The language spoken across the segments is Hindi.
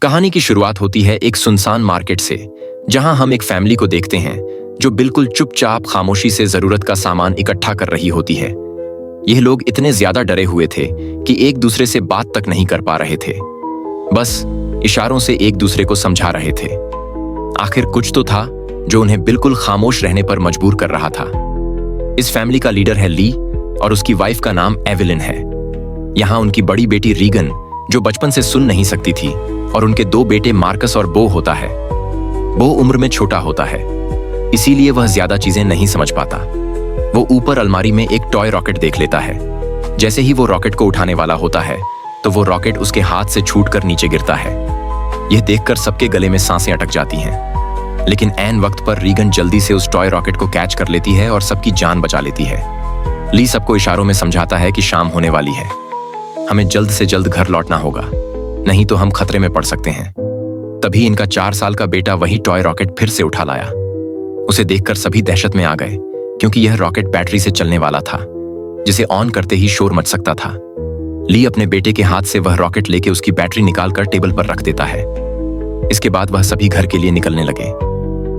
कहानी की शुरुआत होती है एक सुनसान मार्केट से, जहां हम एक फैमिली को देखते हैं जो बिल्कुल चुपचाप खामोशी से जरूरत का सामान इकट्ठा कर रही होती है। यह लोग इतने ज्यादा डरे हुए थे कि एक दूसरे से बात तक नहीं कर पा रहे थे, बस इशारों से एक दूसरे को समझा रहे थे। आखिर कुछ तो था जो उन्हें बिल्कुल खामोश रहने पर मजबूर कर रहा था। इस फैमिली का लीडर है ली और उसकी वाइफ का नाम एवेलिन है। यहाँ उनकी बड़ी बेटी रीगन, जो बचपन से सुन नहीं सकती थी, और उनके दो बेटे मार्कस और बो होता है। बो उम्र में छोटा होता है, इसीलिए वह ज्यादा चीजें नहीं समझ पाता। वो ऊपर अलमारी में एक टॉय रॉकेट देख लेता है। जैसे ही वो रॉकेट को उठाने वाला होता है तो वो रॉकेट उसके हाथ से छूटकर नीचे गिरता है। यह देखकर सबके गले में सांसें अटक जाती हैं। लेकिन ऐन वक्त पर रीगन जल्दी से उस टॉय रॉकेट को कैच कर लेती है और सबकी जान बचा लेती है। ली सबको इशारों में समझाता है कि शाम होने वाली है, हमें जल्द से जल्द घर लौटना होगा, नहीं तो हम खतरे में पड़ सकते हैं। तभी इनका 4 साल का बेटा वही टॉय रॉकेट फिर से उठा लाया। उसे देखकर सभी दहशत में आ गए, क्योंकि यह रॉकेट बैटरी से चलने वाला था, जिसे ऑन करते ही शोर मच सकता था। ली अपने बेटे के हाथ से वह रॉकेट लेके उसकी बैटरी निकालकर टेबल पर रख देता है। इसके बाद वह सभी घर के लिए निकलने लगे,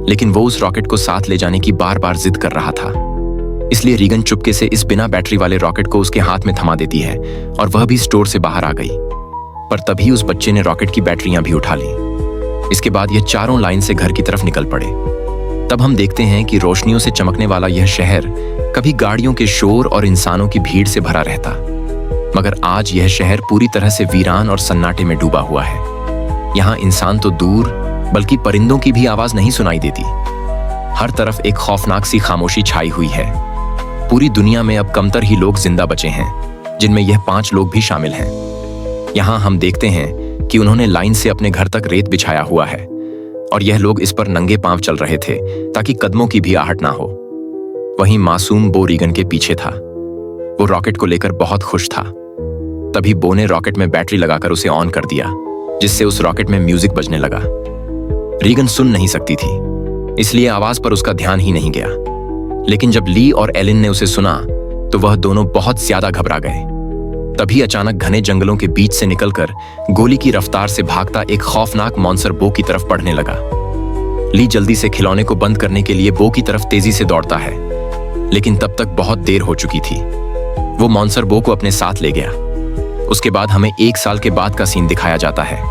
लेकिन वो उस रॉकेट को साथ ले जाने की बार बार जिद कर रहा था। इसलिए रीगन चुपके से इस बिना बैटरी वाले रॉकेट को उसके हाथ में थमा देती है और वह भी स्टोर से बाहर आ गई। पर तभी उस बच्चे ने रॉकेट की बैटरियां भी उठा ली। इसके बाद यह चारों लाइन से घर की तरफ निकल पड़े। तब हम देखते हैं कि रोशनियों से चमकने वाला यह शहर कभी गाड़ियों के शोर और इंसानों की भीड़ से भरा रहता, मगर आज यह शहर पूरी तरह से वीरान और सन्नाटे में डूबा हुआ है। यहाँ इंसान तो दूर, बल्कि परिंदों की भी आवाज नहीं सुनाई देती। हर तरफ एक खौफनाक सी खामोशी छाई हुई है। पूरी दुनिया में अब कमतर ही लोग जिंदा बचे हैं, जिनमें यह 5 लोग भी शामिल हैं। यहाँ हम देखते हैं कि उन्होंने लाइन से अपने घर तक रेत बिछाया हुआ है, और यह लोग इस पर नंगे पांव चल रहे थे ताकि कदमों की भी आहट ना हो। वहीं मासूम बो रीगन के पीछे था। वो रॉकेट को लेकर बहुत खुश था। तभी बो ने रॉकेट में बैटरी लगाकर उसे ऑन कर दिया, जिससे उस रॉकेट में म्यूजिक बजने लगा। रीगन सुन नहीं सकती थी, इसलिए आवाज पर उसका ध्यान ही नहीं गया। लेकिन जब ली और एलिन ने उसे सुना तो वह दोनों बहुत ज्यादा घबरा गए। तभी अचानक घने जंगलों के बीच से निकलकर गोली की रफ्तार से भागता एक खौफनाक मॉन्स्टर बो की तरफ बढ़ने लगा। ली जल्दी से खिलौने को बंद करने के लिए बो की तरफ तेजी से दौड़ता है, लेकिन तब तक बहुत देर हो चुकी थी। वो मॉन्स्टर बो को अपने साथ ले गया। उसके बाद हमें 1 साल के बाद का सीन दिखाया जाता है।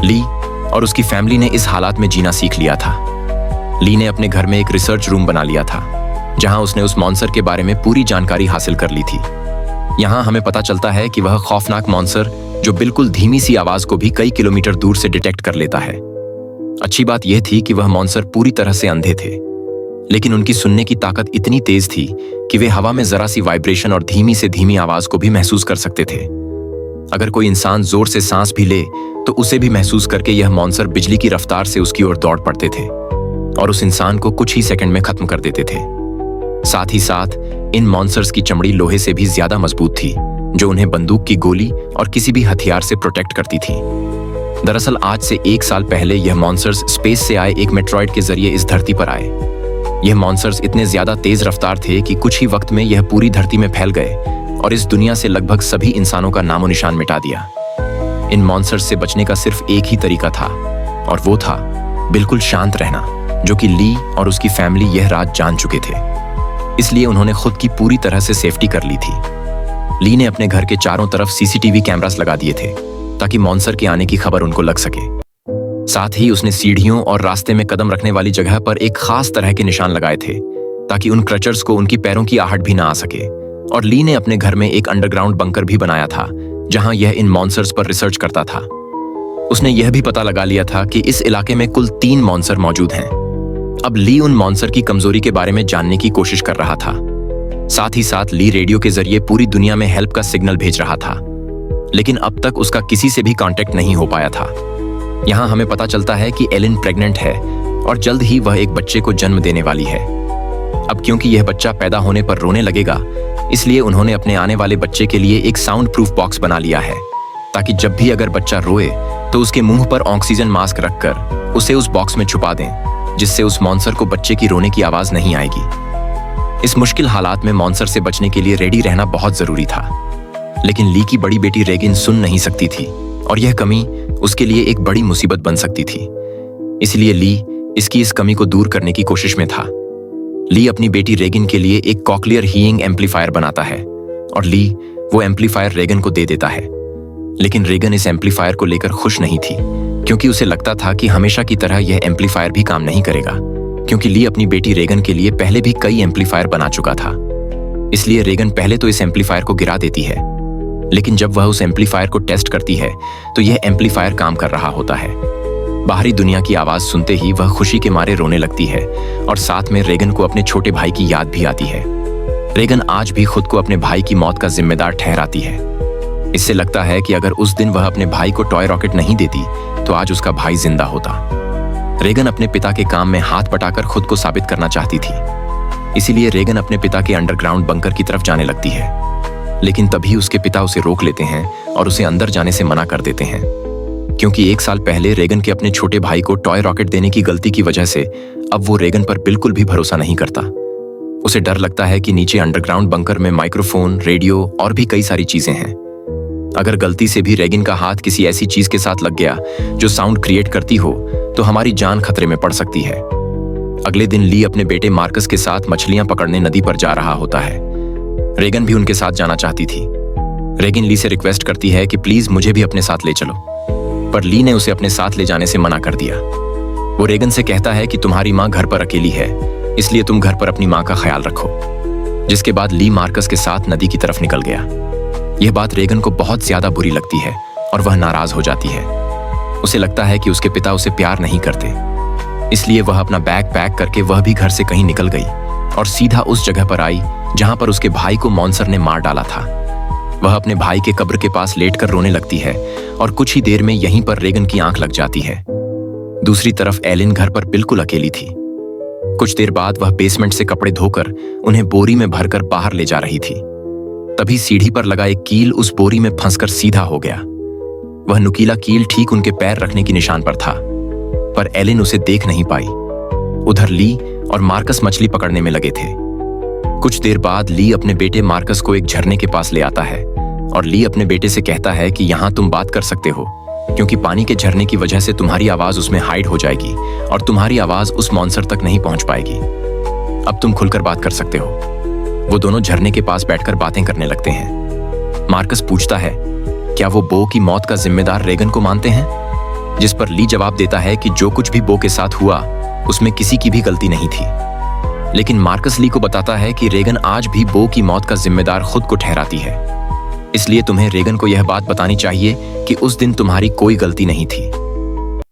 ली और उसकी फैमिली ने इस हालात में जीना सीख लिया था। ली ने अपने घर में एक रिसर्च रूम बना लिया था, जहां उसने उस मॉन्स्टर के बारे में पूरी जानकारी हासिल कर ली थी। यहाँ हमें पता चलता है कि वह खौफनाक मॉन्स्टर, जो बिल्कुल धीमी सी आवाज को भी कई किलोमीटर दूर से डिटेक्ट कर लेता है। अच्छी बात यह थी कि वह मॉन्स्टर पूरी तरह से अंधे थे, लेकिन उनकी सुनने की ताकत इतनी तेज थी कि वे हवा में जरा सी वाइब्रेशन और धीमी से धीमी आवाज को भी महसूस कर सकते थे। अगर कोई इंसान जोर से सांस भी ले तो उसे भी महसूस करके यह मॉन्स्टर बिजली की रफ्तार से उसकी ओर दौड़ पड़ते थे और उस इंसान को कुछ ही सेकंड में खत्म कर देते थे। साथ ही साथ इन मॉन्स्टर्स की चमड़ी लोहे से भी ज्यादा मजबूत थी, जो उन्हें बंदूक की गोली और किसी भी हथियार से प्रोटेक्ट करती थी। दरअसल आज से 1 साल पहले यह मॉन्स्टर्स स्पेस से आए एक मेट्रॉइड के जरिए इस धरती पर आए। यह मॉन्स्टर्स इतने ज्यादा तेज रफ्तार थे कि कुछ ही वक्त में यह पूरी धरती में फैल गए और इस दुनिया से लगभग सभी इंसानों का नामो निशान मिटा दिया। इन मॉन्स्टर्स से बचने का सिर्फ एक ही तरीका था, और वो था बिल्कुल शांत रहना, जो कि ली और उसकी फैमिली यह रात जान चुके थे। इसलिए उन्होंने खुद की पूरी तरह से सेफ्टी कर ली थी। ली ने अपने घर के चारों तरफ सीसीटीवी कैमरास लगा दिए थे ताकि मॉन्स्टर के आने की खबर उनको लग सके। साथ ही उसने सीढ़ियों और रास्ते में कदम रखने वाली जगह पर एक खास तरह के निशान लगाए थे ताकि उन क्रचर्स को उनकी पैरों की आहट भी ना आ सके। और ली ने अपने घर में एक अंडरग्राउंड बंकर भी बनाया था, जहां यह इन मॉन्स्टर्स पर रिसर्च करता था। उसने यह भी पता लगा लिया था कि इस इलाके में कुल 3 मॉन्स्टर मौजूद हैं। अब ली उन मॉन्स्टर की कमजोरी के बारे में जानने की कोशिश कर रहा था। साथ ही साथ ली रेडियो के जरिए पूरी दुनिया में हेल्प का सिग्नल भेज रहा था, लेकिन अब तक उसका किसी से भी कांटेक्ट नहीं हो पाया था। यहाँ हमें पता चलता है कि एलिन प्रेग्नेंट है और जल्द ही वह एक बच्चे को जन्म देने वाली है। अब क्योंकि यह बच्चा पैदा होने पर रोने लगेगा, इसलिए उन्होंने अपने आने वाले बच्चे के लिए एक साउंड प्रूफ बॉक्स बना लिया है, ताकि जब भी अगर बच्चा रोए तो उसके मुंह पर ऑक्सीजन मास्क रखकर उसे उस बॉक्स में छुपा दें, जिससे उस मॉन्स्टर को बच्चे की रोने की आवाज नहीं आएगी। इस मुश्किल हालात में मॉन्स्टर से बचने के लिए रेडी रहना बहुत जरूरी था, लेकिन ली की बड़ी बेटी रेगिन सुन नहीं सकती थी और यह कमी उसके लिए एक बड़ी मुसीबत बन सकती थी। इसलिए ली इसकी इस कमी को दूर करने की कोशिश में था। ली अपनी बेटी रेगिन के लिए एक कॉक्लियर हीइंग एम्पलीफायर बनाता है और ली वो एम्पलीफायर रेगन को दे देता है। लेकिन रेगन इस एम्पलीफायर को लेकर खुश नहीं थी, क्योंकि उसे लगता था कि हमेशा की तरह यह एम्पलीफायर भी काम नहीं करेगा, क्योंकि ली अपनी बेटी रेगन के लिए पहले भी कई एम्पलीफायर बना चुका था। इसलिए रेगन पहले तो इस एम्पलीफायर को गिरा देती है, लेकिन जब वह उस एम्पलीफायर को टेस्ट करती है तो यह एम्पलीफायर काम कर रहा होता है। बाहरी दुनिया की आवाज सुनते ही वह खुशी के मारे रोने लगती है और साथ में रेगन को अपने छोटे भाई की याद भी आती है। रेगन आज भी खुद को अपने भाई की मौत का जिम्मेदार ठहराती है। इससे लगता है कि अगर उस दिन वह अपने भाई को टॉय रॉकेट नहीं देती तो आज उसका भाई जिंदा होता। रेगन अपने पिता के काम में हाथ बटाकर खुद को साबित करना चाहती थी, इसीलिए रेगन अपने पिता के अंडरग्राउंड बंकर की तरफ जाने लगती है। लेकिन तभी उसके पिता उसे रोक लेते हैं और उसे अंदर जाने से मना कर देते हैं, क्योंकि 1 साल पहले रेगन के अपने छोटे भाई को टॉय रॉकेट देने की गलती की वजह से अब वो रेगन पर बिल्कुल भी भरोसा नहीं करता। उसे डर लगता है कि नीचे अंडरग्राउंड बंकर में माइक्रोफोन, रेडियो और भी कई सारी चीजें हैं। अगर गलती से भी रेगिन का हाथ किसी ऐसी चीज के साथ लग गया जो साउंड क्रिएट करती हो तो हमारी जान खतरे में पड़ सकती है। अगले दिन ली अपने बेटे मार्कस के साथ मछलियां पकड़ने नदी पर जा रहा होता है। रेगन भी उनके साथ जाना चाहती थी। रेगिन ली से रिक्वेस्ट करती है कि प्लीज मुझे भी अपने साथ ले चलो, पर ली ने उसे अपने साथ ले जाने से मना कर दिया। वो रेगन से कहता है कि तुम्हारी माँ घर पर अकेली है, इसलिए तुम घर पर अपनी माँ का ख्याल रखो। जिसके बाद ली मार्कस के साथ नदी की तरफ निकल गया। यह बात रेगन को बहुत ज्यादा बुरी लगती है और वह नाराज हो जाती है। उसे लगता है कि उसके पिता उसे प्यार नहीं करते, इसलिए वह अपना बैग पैक करके वह भी घर से कहीं निकल गई और सीधा उस जगह पर आई जहां पर उसके भाई को मॉन्स्टर ने मार डाला था। वह अपने भाई के कब्र के पास लेटकर रोने लगती है और कुछ ही देर में यहीं पर रेगन की आंख लग जाती है। दूसरी तरफ एलिन घर पर बिल्कुल अकेली थी। कुछ देर बाद वह बेसमेंट से कपड़े धोकर उन्हें बोरी में भरकर बाहर ले जा रही थी। तभी सीढ़ी पर लगा एक कील उस बोरी में फंसकर सीधा हो गया। वह नुकीला कील ठीक उनके पैर रखने की निशान पर था, पर एलिन उसे देख नहीं पाई। उधर ली और मार्कस मछली पकड़ने में लगे थे। कुछ देर बाद ली अपने बेटे मार्कस को एक झरने के पास ले आता है और ली अपने बेटे से कहता है कि यहाँ तुम बात कर सकते हो, क्योंकि पानी के झरने की वजह से तुम्हारी आवाज उसमें हाइड हो जाएगी और तुम्हारी आवाज उस मॉन्स्टर तक नहीं पहुंच पाएगी। अब तुम खुलकर बात कर सकते हो। वो दोनों झरने के पास बैठकर बातें करने लगते हैं। मार्कस पूछता है, क्या वो बो की मौत का जिम्मेदार रेगन को मानते हैं? जिस पर ली जवाब देता है कि जो कुछ भी बो के साथ हुआ उसमें किसी की भी गलती नहीं थी। लेकिन मार्कस ली को बताता है कि रेगन आज भी बो की मौत का जिम्मेदार खुद को ठहराती है, इसलिए तुम्हें रेगन को यह बात बतानी चाहिए कि उस दिन तुम्हारी कोई गलती नहीं थी।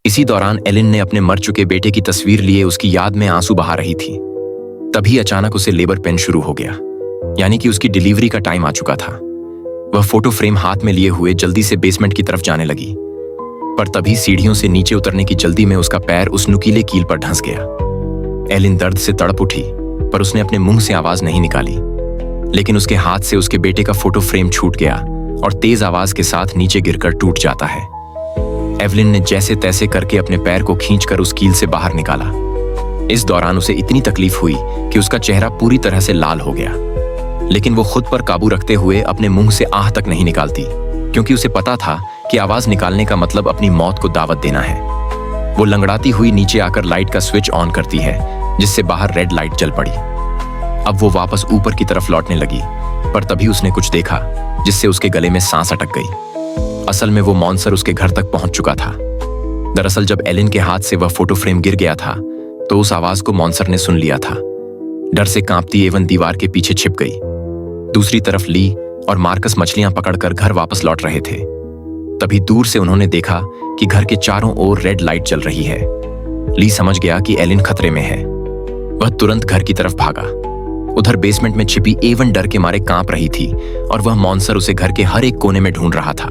इसी दौरान एलिन ने अपने मर चुके बेटे की तस्वीर लिए उसकी याद में आंसू बहा रही थी। तभी अचानक उसे लेबर पेन शुरू हो गया, यानी कि उसकी डिलीवरी का टाइम आ चुका था। वह फोटो फ्रेम हाथ में लिए हुए जल्दी से बेसमेंट की तरफ जाने लगी, पर तभी सीढ़ियों से नीचे उतरने की जल्दी में उसका पैर उस नुकीले कील पर धंस गया। एलिन दर्द से तड़प उठी, पर उसने अपने मुंह से आवाज नहीं निकाली। लेकिन उसके हाथ से उसके बेटे का फोटो फ्रेम छूट गया और तेज आवाज के साथ नीचे गिरकर टूट जाता है। एवलिन ने जैसे तैसे करके अपने पैर को खींचकर उस कील से बाहर निकाला। इस दौरान उसे इतनी तकलीफ हुई कि उसका चेहरा पूरी तरह से लाल हो गया, लेकिन वो खुद पर काबू रखते हुए अपने मुंह से आह तक नहीं निकालती, क्योंकि उसे पता था कि आवाज निकालने का मतलब अपनी मौत को दावत देना है। वो लंगड़ाती हुई नीचे आकर लाइट का स्विच ऑन करती है, जिससे बाहर रेड लाइट जल पड़ी। अब वो वापस ऊपर की तरफ लौटने लगी, पर तभी उसने कुछ देखा जिससे उसके गले में सांस अटक गई। असल में वो मॉन्स्टर उसके घर तक पहुंच चुका था। दरअसल जब एलिन के हाथ से वह फोटो फ्रेम गिर गया था तो उस आवाज को मॉन्स्टर ने सुन लिया था। डर से कांपती एवन दीवार के पीछे छिप गई। दूसरी तरफ ली और मार्कस मछलियां पकड़कर घर वापस लौट रहे थे। तभी दूर से उन्होंने देखा कि घर के चारों ओर रेड लाइट जल रही है। ली समझ गया कि एलिन खतरे में है। वह तुरंत घर की तरफ भागा। उधर बेसमेंट में छिपी एवन डर के मारे कांप रही थी और वह मॉन्स्टर उसे घर के हर एक कोने में ढूंढ रहा था।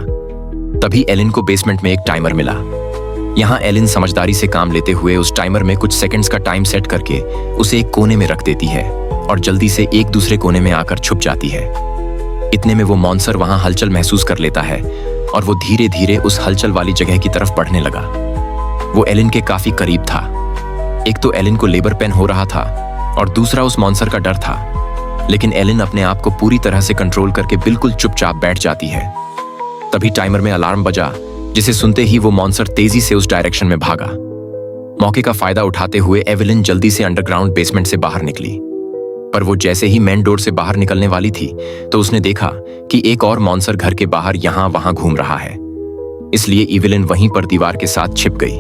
तभी एलिन को बेसमेंट में एक टाइमर मिला। यहाँ एलिन समझदारी से काम लेते हुए उस टाइमर में कुछ सेकंड्स का टाइम सेट करके उसे एक कोने में रख देती है और जल्दी से एक दूसरे कोने में आकर छुप जाती है। इतने में वो मॉन्स्टर वहां हलचल महसूस कर लेता है और वो धीरे धीरे उस हलचल वाली जगह की तरफ बढ़ने लगा। वो एलिन के काफी करीब था। एक तो एलिन को लेबर पेन हो रहा था और दूसरा उस मॉन्स्टर का डर था। लेकिन एलिन अपने आप को पूरी तरह से कंट्रोल करके बिल्कुल चुपचाप बैठ जाती है। तभी टाइमर में अलार्म बजा जिसे सुनते ही वो मॉन्स्टर तेजी से उस डायरेक्शन में भागा। मौके का फायदा उठाते हुए एवेलिन जल्दी से अंडरग्राउंड बेसमेंट से बाहर निकली, पर वो जैसे ही मेन डोर से बाहर निकलने वाली थी तो उसने देखा कि एक और मॉन्स्टर घर के बाहर यहां वहां घूम रहा है। इसलिए एवेलिन वहीं पर दीवार के साथ छिप गई।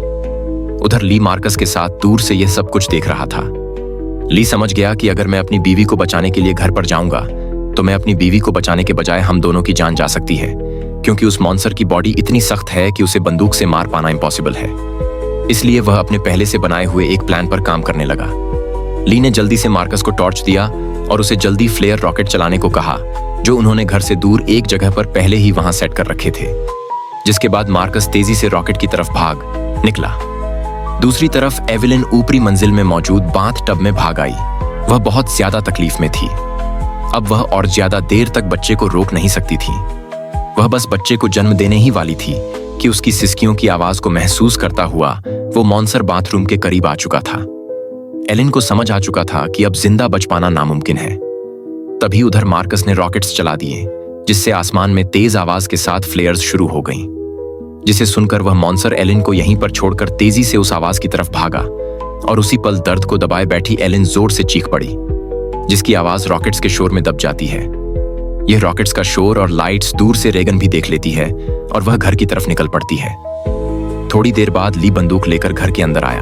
उधर ली मार्कस के साथ दूर से यह सब कुछ देख रहा था। ली समझ गया कि अगर मैं अपनी बीवी को बचाने के लिए घर पर जाऊंगा तो मैं अपनी बीवी को बचाने के बजाय हम दोनों की जान जा सकती है, क्योंकि उस मॉन्स्टर की बॉडी इतनी सख्त है कि उसे बंदूक से मार पाना इम्पॉसिबल है। इसलिए वह अपने पहले से बनाए हुए एक प्लान पर काम करने लगा। ली ने जल्दी से मार्कस को टॉर्च दिया और उसे जल्दी फ्लेयर रॉकेट चलाने को कहा, जो उन्होंने घर से दूर एक जगह पर पहले ही वहां सेट कर रखे थे। जिसके बाद मार्कस तेजी से रॉकेट की तरफ भाग निकला। दूसरी तरफ एवेलिन ऊपरी मंजिल में मौजूद बाथ टब में भाग आई। वह बहुत ज्यादा तकलीफ में थी। अब वह और ज्यादा देर तक बच्चे को रोक नहीं सकती थी। वह बस बच्चे को जन्म देने ही वाली थी कि उसकी सिसकियों की आवाज को महसूस करता हुआ वो मॉन्स्टर बाथरूम के करीब आ चुका था। एलिन को समझ आ चुका था कि अब जिंदा बच पाना नामुमकिन है। तभी उधर मार्कस ने रॉकेट्स चला दिए, जिससे आसमान में तेज आवाज के साथ फ्लेयर्स शुरू हो गईं। जिसे सुनकर वह मॉन्स्टर एलिन को यहीं पर छोड़कर तेजी से उस आवाज की तरफ भागा और उसी पल दर्द को दबाए बैठी एलिन जोर से चीख पड़ी, जिसकी आवाज रॉकेट्स के शोर में दब जाती है। यह रॉकेट्स का शोर और लाइट्स दूर से रेगन भी देख लेती है और वह घर की तरफ निकल पड़ती है। थोड़ी देर बाद ली बंदूक लेकर घर के अंदर आया।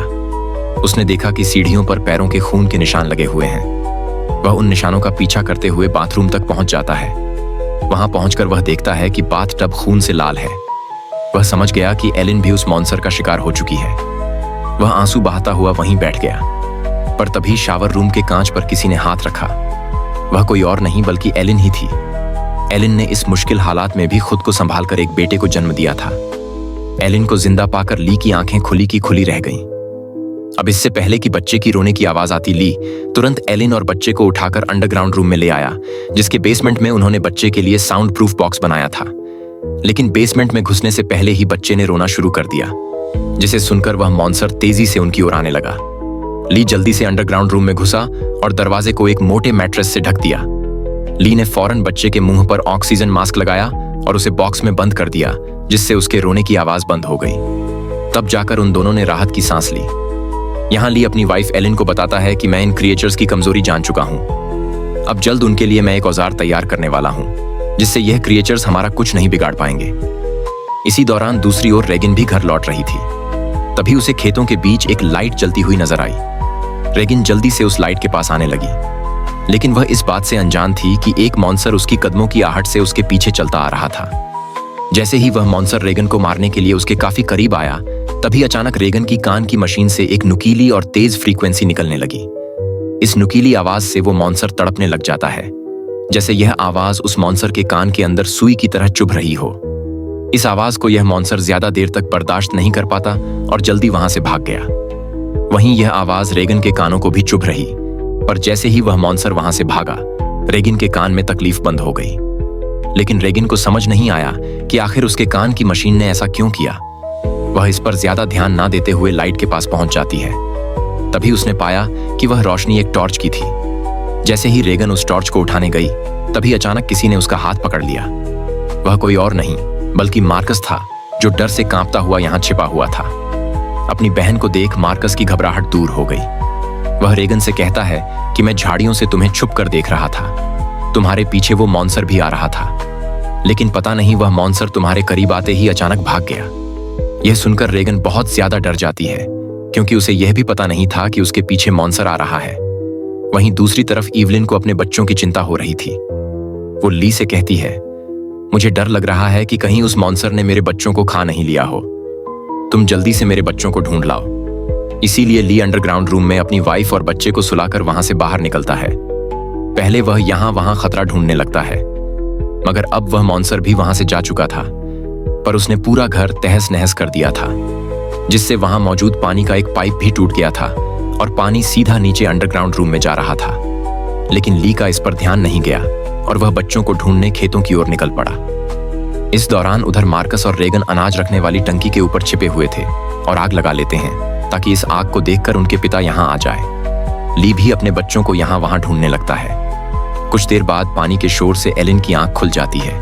उसने देखा कि सीढ़ियों पर पैरों के खून के निशान लगे हुए हैं। वह उन निशानों का पीछा करते हुए बाथरूम तक पहुंच जाता है। वहां पहुंचकर वह देखता है कि बाथ टब खून से लाल है। वह समझ गया कि एलिन भी उस मॉन्स्टर का शिकार हो चुकी है। वह आंसू बहाता हुआ वहीं बैठ गया, पर तभी शावर रूम के कांच पर किसी ने हाथ रखा। वह कोई और नहीं बल्कि एलिन ही थी। एलिन ने इस मुश्किल हालात में भी खुद को संभालकर एक बेटे को जन्म दिया था। एलिन को जिंदा पाकर ली की आंखें खुली की खुली रह गईं। अब इससे पहले कि बच्चे की रोने की आवाज आती, ली तुरंत एलिन और बच्चे को उठाकर अंडरग्राउंड रूम में ले आया, जिसके बेसमेंट में उन्होंने बच्चे के लिए साउंड प्रूफ बॉक्स बनाया था। लेकिन बेसमेंट में घुसने से पहले ही बच्चे ने रोना शुरू कर दिया, जिसे सुनकर वह मॉन्स्टर तेजी से उनकी ओर आने लगा। ली जल्दी से अंडरग्राउंड रूम में घुसा और दरवाजे को एक मोटे मैट्रेस से ढक दिया। ली ने फौरन बच्चे के मुंह पर ऑक्सीजन मास्क लगाया और उसे बॉक्स में बंद कर दिया, जिससे उसके रोने की आवाज बंद हो गई। तब जाकर उन दोनों ने राहत की सांस ली। यहाँ ली अपनी वाइफ एलिन को बताता है कि मैं इन क्रिएचर्स की कमजोरी जान चुका हूँ। अब जल्द उनके लिए मैं एक औजार तैयार करने वाला हूँ, जिससे यह क्रिएचर्स हमारा कुछ नहीं बिगाड़ पाएंगे। इसी दौरान दूसरी ओर रेगिन भी घर लौट रही थी। तभी उसे खेतों के बीच एक लाइट जलती हुई नजर आई। रेगिन जल्दी से उस लाइट के पास आने लगी, लेकिन वह इस बात से अनजान थी कि एक मॉन्स्टर उसकी कदमों की आहट से उसके पीछे चलता आ रहा था। जैसे ही वह मॉन्स्टर रेगन को मारने के लिए उसके काफी करीब आया, तभी अचानक रेगन की कान की मशीन से एक नुकीली और तेज फ्रीक्वेंसी निकलने लगी। इस नुकीली आवाज से वो मॉन्स्टर तड़पने लग जाता है, जैसे यह आवाज उस मॉन्स्टर के कान के अंदर सुई की तरह चुभ रही हो। इस आवाज को यह मॉन्स्टर ज्यादा देर तक बर्दाश्त नहीं कर पाता और जल्दी वहां से भाग गया। वहीं यह आवाज रेगन के कानों को भी चुभ रही, पर जैसे ही वह मॉन्स्टर वहां से भागा, रेगिन के कान में तकलीफ बंद हो गई। लेकिन रेगिन को समझ नहीं आया कि आखिर उसके कान की मशीन ने ऐसा क्यों किया। वह इस पर ज्यादा ध्यान ना देते हुए लाइट के पास पहुंच जाती है। तभी उसने पाया कि वह रोशनी एक टॉर्च की थी। जैसे ही रेगन उस टॉर्च को उठाने गई, तभी अचानक किसी ने उसका हाथ पकड़ लिया। वह कोई और नहीं बल्कि मार्कस था, जो डर से कांपता हुआ यहाँ छिपा हुआ था। अपनी बहन को देख मार्कस की घबराहट दूर हो गई। वह रेगन से कहता है कि मैं झाड़ियों से तुम्हें छुप कर देख रहा था। तुम्हारे पीछे वो मॉन्स्टर भी आ रहा था, लेकिन पता नहीं वह मॉन्स्टर तुम्हारे करीब आते ही अचानक भाग गया। यह सुनकर रेगन बहुत ज्यादा डर जाती है, क्योंकि उसे यह भी पता नहीं था कि उसके पीछे मॉन्स्टर आ रहा है। वहीं दूसरी तरफ इवलिन को अपने बच्चों की चिंता हो रही थी। वो ली से कहती है, मुझे डर लग रहा है कि कहीं उस मॉन्स्टर ने मेरे बच्चों को खा नहीं लिया हो। तुम जल्दी से मेरे बच्चों को ढूंढ लाओ। इसीलिए ली अंडरग्राउंड रूम में अपनी वाइफ और बच्चे को सुलाकर वहां से बाहर निकलता है। पहले वह यहाँ वहां खतरा ढूंढने लगता है, मगर अब वह मॉन्स्टर भी वहां से जा चुका था। पर उसने पूरा घर तहस नहस कर दिया था, जिससे वहां मौजूद पानी का एक पाइप भी टूट गया था और पानी सीधा नीचे अंडरग्राउंड रूम में जा रहा था। लेकिन ली का इस पर ध्यान नहीं गया और वह बच्चों को ढूंढने खेतों की ओर निकल पड़ा। इस दौरान उधर मार्कस और रेगन अनाज रखने वाली टंकी के ऊपर छिपे हुए थे और आग लगा लेते हैं, ताकि इस आग को देखकर उनके पिता यहाँ आ जाए। ली भी अपने बच्चों को यहाँ वहां ढूंढने लगता है। कुछ देर बाद पानी के शोर से एलिन की आंख खुल जाती है।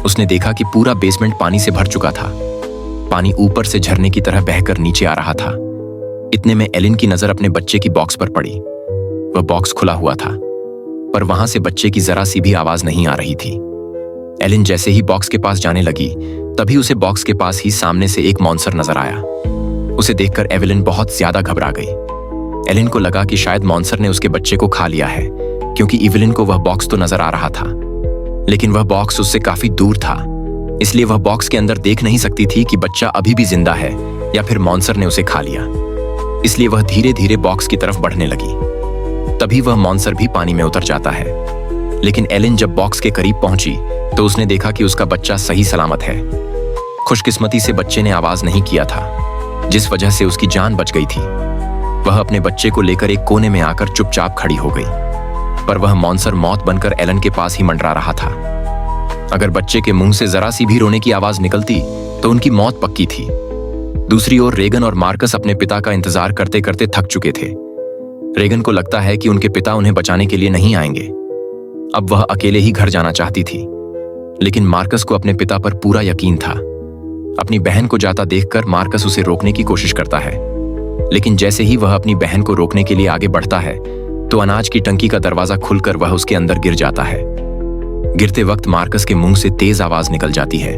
उसने देखा कि पूरा बेसमेंट पानी से भर चुका था। पानी ऊपर से झरने की तरह बहकर नीचे आ रहा था। इतने में एलिन की नजर अपने बच्चे की बॉक्स पर पड़ी। वह बॉक्स खुला हुआ था, पर वहां से बच्चे की जरा सी भी आवाज नहीं आ रही थी। एलिन जैसे ही बॉक्स के पास जाने लगी, तभी उसे बॉक्स के पास ही सामने से एक मॉन्स्टर नजर आया। उसे देखकर एवेलिन बहुत ज्यादा घबरा गई। एलिन को लगा कि शायद मॉन्स्टर ने उसके बच्चे को खा लिया है, क्योंकि एवेलिन को वह बॉक्स तो नजर आ रहा था, लेकिन वह बॉक्स उससे काफी दूर था। इसलिए वह बॉक्स के अंदर देख नहीं सकती थी कि बच्चा अभी भी जिंदा है या फिर मॉन्स्टर ने उसे खा लिया। इसलिए वह धीरे धीरे बॉक्स की तरफ बढ़ने लगी। तभी वह मॉन्स्टर भी पानी में उतर जाता है। लेकिन एलिन जब बॉक्स के करीब पहुंची तो उसने देखा कि उसका बच्चा सही सलामत है। खुशकिस्मती से बच्चे ने आवाज नहीं किया था, जिस वजह से उसकी जान बच गई थी। वह अपने बच्चे को लेकर एक कोने में आकर चुपचाप खड़ी हो गई, पर वह मॉन्स्टर मौत बनकर एलन के पास ही मंडरा रहा था। अगर बच्चे के मुंह से जरा सी भी रोने की आवाज निकलती तो उनकी मौत पक्की थी। दूसरी ओर रेगन और मार्कस अपने पिता का इंतजार करते करते थक चुके थे। रेगन को लगता है कि उनके पिता उन्हें बचाने के लिए नहीं आएंगे। अब वह अकेले ही घर जाना चाहती थी, लेकिन मार्कस को अपने पिता पर पूरा यकीन था। अपनी बहन को जाता देखकर मार्कस उसे रोकने की कोशिश करता है, लेकिन जैसे ही वह अपनी बहन को रोकने के लिए आगे बढ़ता है तो अनाज की टंकी का दरवाजा खुलकर वह उसके अंदर गिर जाता है। गिरते वक्त मार्कस के मुंह से तेज आवाज निकल जाती है,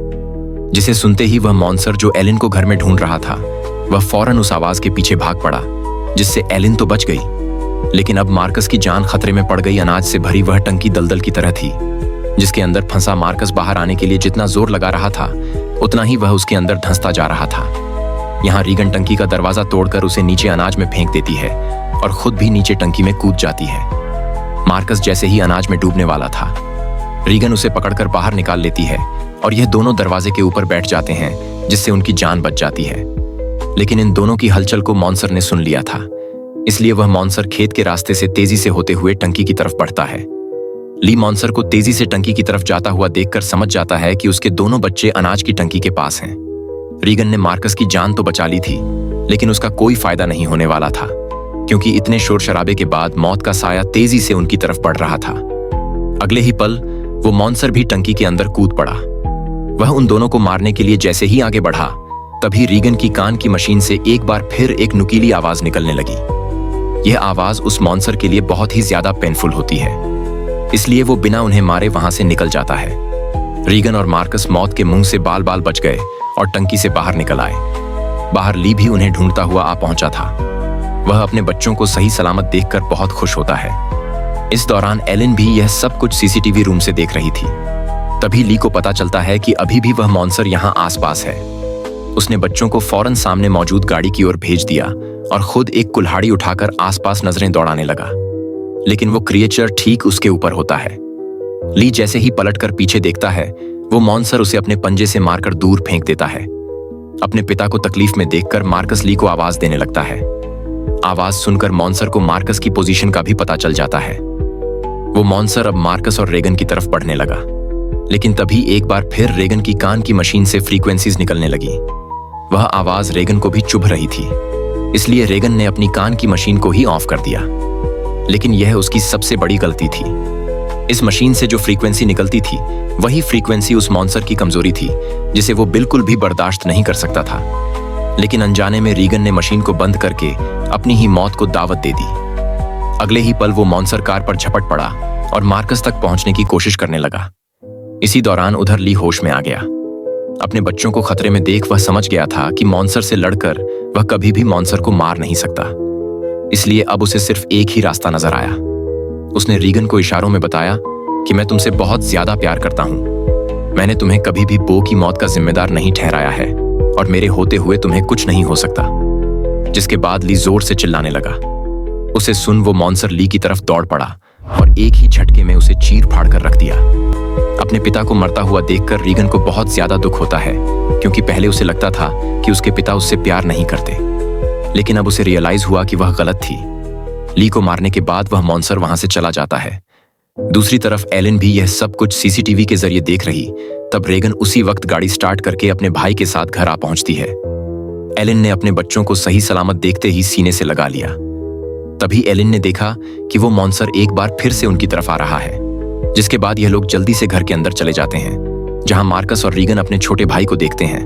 जिसे सुनते ही वह मॉन्स्टर जो एलिन को घर में ढूंढ रहा था, वह फौरन उस आवाज के पीछे भाग पड़ा, जिससे एलिन तो बच गई, लेकिन अब मार्कस की जान खतरे में पड़ गई। अनाज से भरी वह टंकी दलदल की तरह थी, जिसके अंदर फंसा मार्कस बाहर आने के लिए जितना जोर लगा रहा था, उतना ही वह उसके अंदर धंसता जा रहा था। यहाँ रीगन टंकी का दरवाजा तोड़कर उसे नीचे अनाज में फेंक देती है और खुद भी नीचे टंकी में कूद जाती है। मार्कस जैसे ही अनाज में डूबने वाला था, रीगन उसे पकड़कर बाहर निकाल लेती है और यह दोनों दरवाजे के ऊपर बैठ जाते हैं, जिससे उनकी जान बच जाती है। लेकिन इन दोनों की हलचल को मॉन्स्टर ने सुन लिया था, इसलिए वह मॉन्स्टर खेत के रास्ते से तेजी से होते हुए टंकी की तरफ बढ़ता है। ली मॉन्स्टर को तेजी से टंकी की तरफ जाता हुआ देखकर समझ जाता है कि उसके दोनों बच्चे अनाज की टंकी के पास हैं। रीगन ने मार्कस की जान तो बचा ली थी, लेकिन उसका कोई फायदा नहीं होने वाला था, क्योंकि इतने शोर शराबे के बाद मौत का साया तेजी से उनकी तरफ बढ़ रहा था। अगले ही पल वो मॉन्स्टर भी टंकी के अंदर कूद पड़ा। वह उन दोनों को मारने के लिए जैसे ही आगे बढ़ा, तभी रीगन की कान की मशीन से एक बार फिर एक नुकीली आवाज निकलने लगी। यह आवाज उस मॉन्स्टर के लिए बहुत ही ज्यादा पेनफुल होती है, इसलिए वो बिना उन्हें मारे वहां से निकल जाता है। रीगन और मार्कस मौत के मुंह से बाल बाल बच गए और टंकी से बाहर निकल आए। बाहर ली भी उन्हें ढूंढता हुआ आ पहुंचा था। वह अपने बच्चों को सही सलामत देखकर बहुत खुश होता है। इस दौरान एलिन भी यह सब कुछ सीसीटीवी रूम से देख रही थी। तभी ली को पता चलता है कि अभी भी वह मॉन्स्टर यहाँ आसपास है। उसने बच्चों को फौरन सामने मौजूद गाड़ी की ओर भेज दिया और खुद एक कुल्हाड़ी उठाकर आसपास नजरें दौड़ाने लगा, लेकिन वो क्रिएचर ठीक उसके ऊपर होता है। ली जैसे ही पलटकर पीछे देखता है, वो मॉन्स्टर उसे अपने पंजे से मारकर दूर फेंक देता है। अपने पिता को तकलीफ में देखकर मार्कस ली को आवाज देने लगता है। आवाज सुनकर मॉन्स्टर को मार्कस की पोजीशन का भी पता चल जाता है। वो मॉन्स्टर अब मार्कस और रेगन की तरफ बढ़ने लगा, लेकिन तभी एक बार फिर रेगन की कान की मशीन से फ्रीक्वेंसीज निकलने लगी। वह आवाज रेगन को भी चुभ रही थी, इसलिए रेगन ने अपनी कान की मशीन को ही ऑफ कर दिया। लेकिन यह उसकी सबसे बड़ी गलती थी। इस मशीन से जो फ्रीक्वेंसी निकलती थी, वही फ्रीक्वेंसी उस मॉन्स्टर की कमजोरी थी, जिसे वो बिल्कुल भी बर्दाश्त नहीं कर सकता था। लेकिन अनजाने में रीगन ने मशीन को बंद करके अपनी ही मौत को दावत दे दी। अगले ही पल वो मॉन्स्टर कार पर झपट पड़ा और मार्कस तक पहुंचने की कोशिश करने लगा। इसी दौरान उधर ली होश में आ गया। अपने बच्चों को खतरे में देख वह समझ गया था कि मॉन्स्टर से लड़कर वह कभी भी मॉन्स्टर को मार नहीं सकता, इसलिए अब उसे सिर्फ एक ही रास्ता नजर आया। उसने रीगन को इशारों में बताया कि मैं तुमसे बहुत ज्यादा प्यार करता हूं। मैंने तुम्हें कभी भी बो की मौत का जिम्मेदार नहीं ठहराया है और मेरे होते हुए तुम्हें कुछ नहीं हो सकता। जिसके बाद ली जोर से चिल्लाने लगा। उसे सुन वो मॉन्स्टर ली की तरफ दौड़ पड़ा और एक ही झटके में उसे चीर फाड़ कर रख दिया। अपने पिता को मरता हुआ देखकर रीगन को बहुत ज्यादा दुख होता है, क्योंकि पहले उसे लगता था कि उसके पिता उससे प्यार नहीं करते, लेकिन अब उसे रियलाइज हुआ कि वह गलत थी। ली को मारने के बाद वह मॉन्स्टर वहां से चला जाता है। दूसरी तरफ एलिन भी यह सब कुछ सीसीटीवी के जरिए देख रही। तब रेगन उसी वक्त गाड़ी स्टार्ट करके अपने भाई के साथ घर आ पहुंचती है। एलिन ने अपने बच्चों को सही सलामत देखते ही सीने से लगा लिया। तभी एलिन ने देखा कि वो मॉन्स्टर एक बार फिर से उनकी तरफ आ रहा है, जिसके बाद यह लोग जल्दी से घर के अंदर चले जाते हैं, जहां मार्कस और रीगन अपने छोटे भाई को देखते हैं।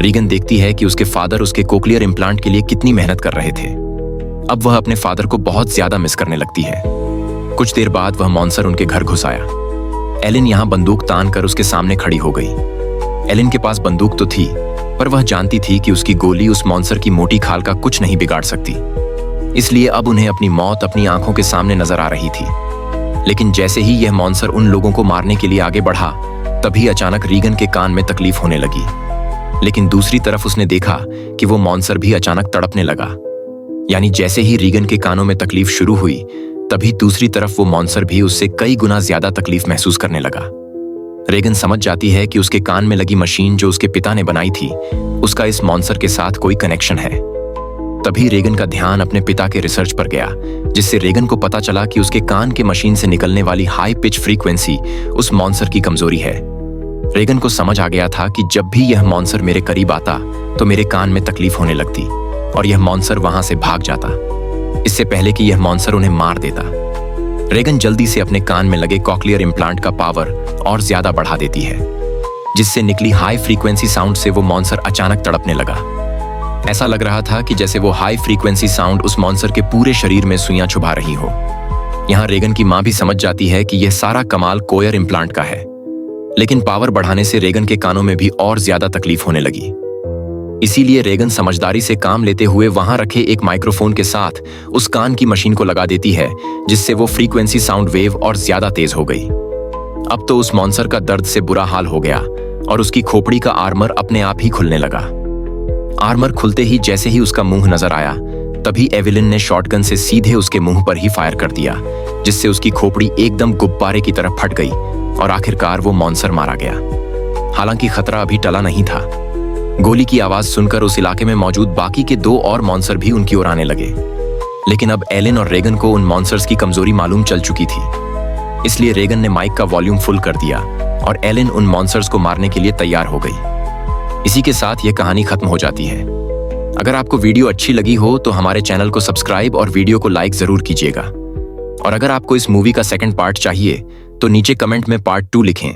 रीगन देखती है कि उसके फादर उसके कोक्लियर इम्प्लांट के लिए कितनी मेहनत कर रहे थे। अब वह अपने फादर को बहुत ज्यादा मिस करने लगती है। कुछ देर बाद वह मॉन्स्टर उनके घर घुस आया। एलिन यहाँ बंदूक तान कर उसके सामने खड़ी हो गई। एलिन के पास बंदूक तो थी, पर वह जानती थी कि उसकी गोली उस मॉन्स्टर की मोटी खाल का कुछ नहीं बिगाड़ सकती। इसलिए अब उन्हें अपनी मौत अपनी आंखों के सामने नजर आ रही थी। लेकिन जैसे ही यह मॉन्स्टर उन लोगों को मारने के लिए आगे बढ़ा, तभी अचानक रीगन के कान में तकलीफ होने लगी। लेकिन दूसरी तरफ उसने देखा कि वो मॉन्स्टर भी अचानक तड़पने लगा। यानी जैसे ही रीगन के कानों में तकलीफ शुरू हुई, तभी दूसरी तरफ वो मॉन्स्टर भी उससे कई गुना ज्यादा तकलीफ महसूस करने लगा। रीगन समझ जाती है कि उसके कान में लगी मशीन जो उसके पिता ने बनाई थी, उसका इस मॉन्स्टर के साथ कोई कनेक्शन है। तभी रीगन का ध्यान अपने पिता के रिसर्च पर गया, जिससे रीगन को पता चला कि उसके कान के मशीन से निकलने वाली हाई पिच फ्रीक्वेंसी उस मॉन्स्टर की कमजोरी है। रीगन को समझ आ गया था कि जब भी यह मॉन्स्टर मेरे करीब आता तो मेरे कान में तकलीफ होने लगती और यह मॉन्स्टर वहां से भाग जाता, इससे पहले कि यह मॉन्स्टर उन्हें मार देता। रीगन जल्दी से अपने कान में लगे कॉक्लियर इम्प्लांट का पावर और ज्यादा बढ़ा देती है, जिससे निकली हाई फ्रीक्वेंसी साउंड से वो मॉन्स्टर अचानक तड़पने लगा। ऐसा लग रहा था कि जैसे वो हाई फ्रीक्वेंसी साउंड उस मॉन्स्टर के पूरे शरीर में सुइयां चुभा रही हो। यहाँ रीगन की माँ भी समझ जाती है कि यह सारा कमाल कोयर इम्प्लांट का है। लेकिन पावर बढ़ाने से रीगन के कानों में भी और ज्यादा तकलीफ होने लगी। इसीलिए रीगन समझदारी से काम लेते हुए वहां रखे एक माइक्रोफोन के साथ उस कान की मशीन को लगा देती है, जिससे वो फ्रीक्वेंसी साउंड वेव और ज्यादा तेज हो गई। अब तो उस मॉन्स्टर का दर्द से बुरा हाल हो गया और उसकी खोपड़ी का आर्मर अपने आप ही खुलने लगा। आर्मर खुलते ही जैसे ही उसका मुंह नजर आया, तभी एविलिन ने शॉटगन से सीधे उसके मुंह पर ही फायर कर दिया, जिससे उसकी खोपड़ी एकदम गुब्बारे की तरह फट गई और आखिरकार वो मॉन्स्टर मारा गया। हालांकि खतरा अभी टला नहीं था। गोली की आवाज सुनकर उस इलाके में मौजूद बाकी के 2 और मॉन्स्टर भी उनकी ओर आने लगे। लेकिन अब एलिन और रीगन को उन मॉन्स्टर्स की कमजोरी मालूम चल चुकी थी। इसलिए रीगन ने माइक का वॉल्यूम फुल कर दिया और एलिन उन मॉन्स्टर्स को मारने के लिए तैयार हो गई। इसी के साथ यह कहानी खत्म हो जाती है। अगर आपको वीडियो अच्छी लगी हो तो हमारे चैनल को सब्सक्राइब और वीडियो को लाइक जरूर कीजिएगा। और अगर आपको इस मूवी का सेकंड पार्ट चाहिए तो नीचे कमेंट में पार्ट 2 लिखें।